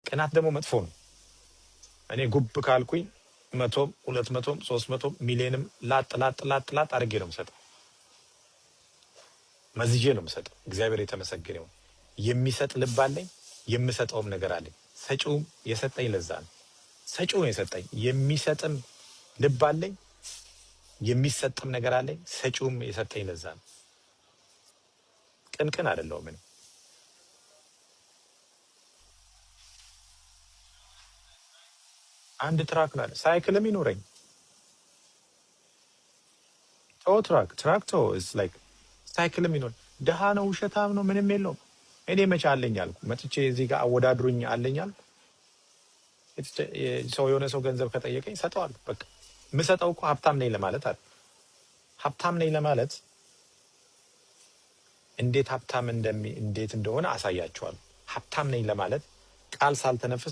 ቅናት ደግሞ መጥፎ ነው። እኔ ጉብ ካልኩኝ 100 200 300 ሚሊዮንም ላጥ አድርጌ ነው የምሰጠው። መዝጄ ነው የምሰጠው። እግዚአብሔር የተመሰገነው የሚሰጥ ልብ አለኝ፣ የምሰጠውም ነገር አለኝ። ሰጪውም የሰጠኝ ለዛ ነው። ሰጪው የሰጠኝ የሚሰጥም ልብ አለኝ፣ የሚሰጥም ነገር አለኝ። ሰጪውም የሰጠኝ ለዛ ነው። ቅንቅን አይደለሁም እኔ። አንድ ትራክ ነው ሳይክልም ይኖረኝ ትራክቶ ኢዝ ላይክ ሳይክልም ይኖር። ደሃ ነው፣ ውሸታም ነው፣ ምንም የለውም። እኔ መቼ አለኝ አልኩ? መጥቼ እዚህ ጋር አወዳድሩኝ አለኝ አልኩ? ሰው የሆነ ሰው ገንዘብ ከጠየቀኝ ሰጠዋለሁ። በቃ የምሰጠው እኮ ሀብታም ነኝ ለማለት አለ። ሀብታም ነኝ ለማለት እንዴት እንደሆነ አሳያችኋለሁ። ሀብታም ነኝ ለማለት ቃል ሳልተነፍስ